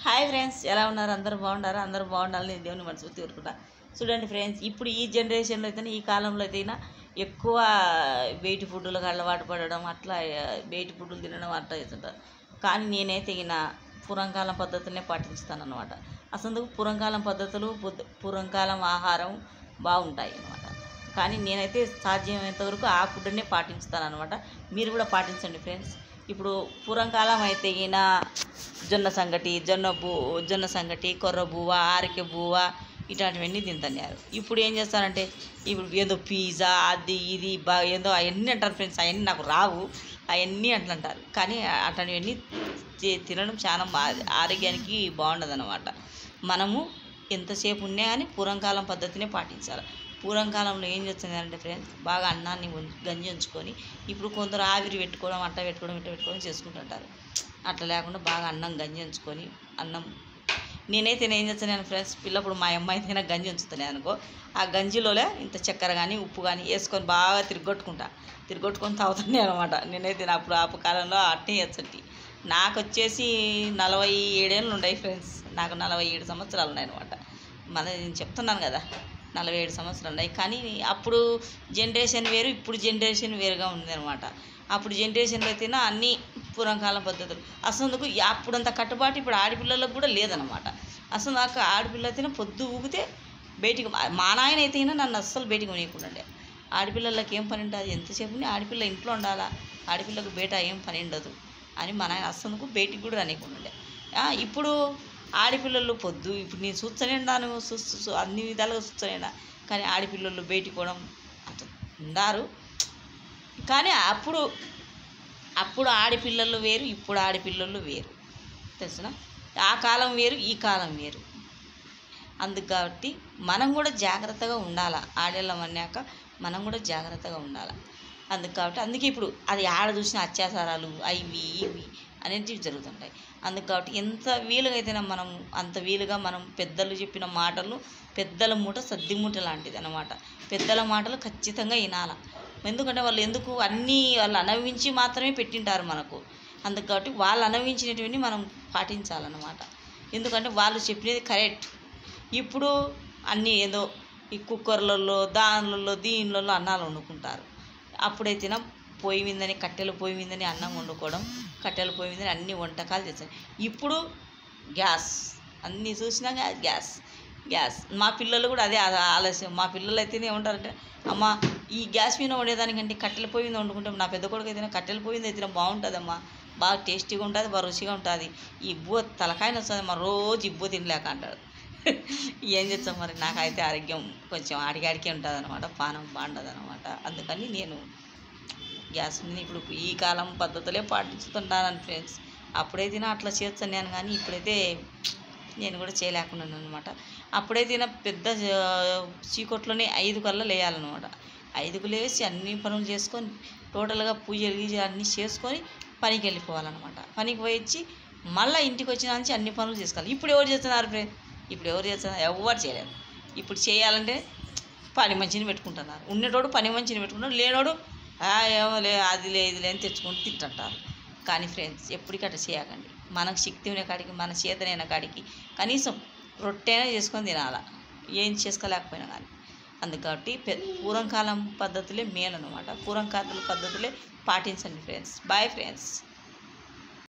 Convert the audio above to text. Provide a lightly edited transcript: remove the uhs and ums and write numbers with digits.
Hi friends, ఎలా ఉన్నారు? అందరూ బాగున్నారా? అందరూ బాగుండాలని దేవుని మనస్ఫూర్తి కోరుకుంటా. చూడండి ఫ్రెండ్స్, ఇప్పుడు ఈ జనరేషన్లో అయితే ఈ కాలంలో అయితే ఎక్కువ బయటి ఫుడ్లకు అలవాటు పడడం, అట్లా బయటి ఫుడ్లు తినడం అట్లా చేస్తుంటారు. కానీ నేనైతే పురంకాలం పద్ధతులనే పాటిస్తానన్నమాట. అసలు పురంకాలం పద్ధతులు పురంకాలం ఆహారం బాగుంటాయి అన్నమాట. కానీ నేనైతే సాధ్యమైనంత వరకు ఆ ఫుడ్నే పాటిస్తాను అనమాట. మీరు కూడా పాటించండి ఫ్రెండ్స్. ఇప్పుడు పూర్వకాలం అయితే జొన్న సంగటి, కొర్ర బువ్వ, ఆరిక బువ్వ ఇట్లాంటివన్నీ తింటున్నారు. ఇప్పుడు ఏం చేస్తారంటే ఇప్పుడు ఏదో పిజ్జా అది ఇది ఏదో అవన్నీ అంటారు ఫ్రెండ్స్. అవన్నీ నాకు రావు, అవన్నీ అంటారు. కానీ అట్లాంటివన్నీ తినడం చాలా ఆరోగ్యానికి బాగుండదు అనమాట. మనము ఎంతసేపు ఉన్నా కానీ పూర్వకాలం పద్ధతినే పాటించాలి. పూర్వకాలంలో ఏం చేస్తుందంటే ఫ్రెండ్స్, బాగా అన్నాన్ని గంజి ఉంచుకొని, ఇప్పుడు కొందరు ఆవిరి పెట్టుకోవడం ఇట్లా పెట్టుకోవడం చేసుకుంటుంటారు. అట్లా లేకుండా బాగా అన్నం గంజి ఉంచుకొని నేనైతే ఏం చేస్తాను ఫ్రెండ్స్, పిల్లప్పుడు మా అమ్మాయి అయితే గంజి ఉంచుతాను అనుకో, ఆ గంజిలోనే ఇంత చక్కెర కానీ ఉప్పు కానీ వేసుకొని బాగా తిరగొట్టుకొని తాగుతాను అనమాట. నేనైతే అప్పుడు ఆ కాలంలో అట్నే చేస్తుంది. నాకు వచ్చేసి 47 ఏళ్ళు ఉన్నాయి ఫ్రెండ్స్. నాకు 47 సంవత్సరాలు ఉన్నాయి అనమాట. నేను చెప్తున్నాను కదా, 47 సంవత్సరాలు ఉన్నాయి. కానీ అప్పుడు జనరేషన్ వేరు, ఇప్పుడు జనరేషన్ వేరుగా ఉందన్నమాట. అప్పుడు జనరేషన్లో అయితే అన్నీ పూర్వకాలం పద్ధతులు. అసలు అప్పుడంత కట్టుబాటు ఇప్పుడు ఆడపిల్లలకు కూడా లేదనమాట. అసలు నాకు ఆడపిల్ల అయితే పొద్దు ఊగితే బయటికి, మా నాయన అయితే నన్ను అస్సలు బయటికి కొనియకుండా. ఆడపిల్లలకి ఏం పని ఉంటుంది, ఎంతసేపు ఆడపిల్ల ఇంట్లో ఉండాలా, ఆడపిల్లకు బయట ఏం పని ఉండదు అని మా నాయన అస్సలు బయటికి కూడా రానియకుండా. ఇప్పుడు ఆడపిల్లలు ఇప్పుడు నేను చూస్తూనే ఉన్నాను, అన్ని విధాలుగా చూస్తూనే ఉన్నా. కానీ ఆడపిల్లలు బయటికి పోవడం అట్లా ఉన్నారు. కానీ అప్పుడు ఆడపిల్లలు వేరు, ఇప్పుడు ఆడపిల్లలు వేరు, తెలుసునా? ఆ కాలం వేరు, ఈ కాలం వేరు. అందుకు కాబట్టి మనం కూడా జాగ్రత్తగా ఉండాలి. ఆడేళ్ళం అన్నాక మనం కూడా జాగ్రత్తగా ఉండాలి. అందుకే ఇప్పుడు అది ఆడ చూసిన అత్యాచారాలు అవి ఇవి అనేటివి జరుగుతుంటాయి. అందుకు కాబట్టి ఎంత వీలుగా అయితే మనం అంత వీలుగా మనం పెద్దలు చెప్పిన మాటలు, పెద్దల మూట సద్ది మూట లాంటిది అన్నమాట. పెద్దల మాటలు ఖచ్చితంగా వినాలి. ఎందుకంటే వాళ్ళు అనుభవించి మాత్రమే పెట్టింటారు మనకు. అందుకు కాబట్టి వాళ్ళు అనుభవించినటువంటి మనం పాటించాలన్నమాట. ఎందుకంటే వాళ్ళు చెప్పినది కరెక్ట్. ఇప్పుడు అన్నీ ఏదో ఈ కుక్కర్లలో దీనిలలో అన్నాలు వండుకుంటారు. అప్పుడైతే కట్టెల పొయ్యి మీదని అన్నం వండుకోవడం, కట్టెల పొయ్యి మీదని అన్ని వంటకాలు చేస్తాయి. ఇప్పుడు గ్యాస్, అన్నీ చూసినా గ్యాస్. మా పిల్లలు కూడా అదే ఆలస్యం. మా పిల్లలు అయితేనే ఏమంటారంటే, అమ్మ ఈ గ్యాస్ మీద వండేదానికంటే కట్టెల పొయ్యి మీద వండుకుంటాం. నా పెద్ద కొడుకు అయితే కట్టెల పొయ్యి మీద అయితే బాగుంటుందమ్మా, బాగా టేస్టీగా ఉంటుంది, బాగా రుచిగా ఉంటుంది, ఇబ్బు తలకాయన వస్తుంది అమ్మ, రోజు ఇబ్బు తినలేక అంటాడు. ఏం చేస్తాం మరి, నాకైతే ఆరోగ్యం కొంచెం ఆడికాడికే ఉంటుంది అనమాట, పానం బాగుండదు అనమాట. అందుకని నేను గ్యాస్ మీద ఇప్పుడు ఈ కాలం పద్ధతులే పాటిస్తుంటాను ఫ్రెండ్స్. అప్పుడైతే అట్లా చేస్తున్నాను, కానీ ఇప్పుడైతే నేను కూడా చేయలేకున్నాను అనమాట. అప్పుడైతే పెద్ద చీకట్లోనే 5 కల్లా లేయాలన్నమాట. 5కు లేచి అన్ని పనులు చేసుకొని టోటల్గా పూజలు అన్నీ చేసుకొని పనికి వెళ్ళిపోవాలన్నమాట. పనికి పోయి మళ్ళీ ఇంటికి వచ్చిన నుంచి అన్ని పనులు చేసుకోవాలి. ఇప్పుడు ఎవరు చేస్తున్నారు ఫ్రెండ్స్? ఎవరు చేయలేరు. ఇప్పుడు చేయాలంటే పని మంచిని పెట్టుకుంటున్నారు. ఉన్నటోడు పని మంచిని పెట్టుకుంటాడు, లేనోడు ఏమో అది ఇది అని తెచ్చుకొని తింటుంటారు. కానీ ఫ్రెండ్స్, ఎప్పటికట్లా చేయకండి. మనకు శక్తి ఉన్న కాడికి, మన చేతనైన కాడికి కనీసం రొట్టెనే చేసుకొని తినాలా, ఏం చేసుకోలేకపోయినా కానీ. అందుకు కాబట్టి పూర్వకాలం పద్ధతులే మేలు అనమాట. పూర్వకాలం పద్ధతులే పాటించండి ఫ్రెండ్స్. Bye friends.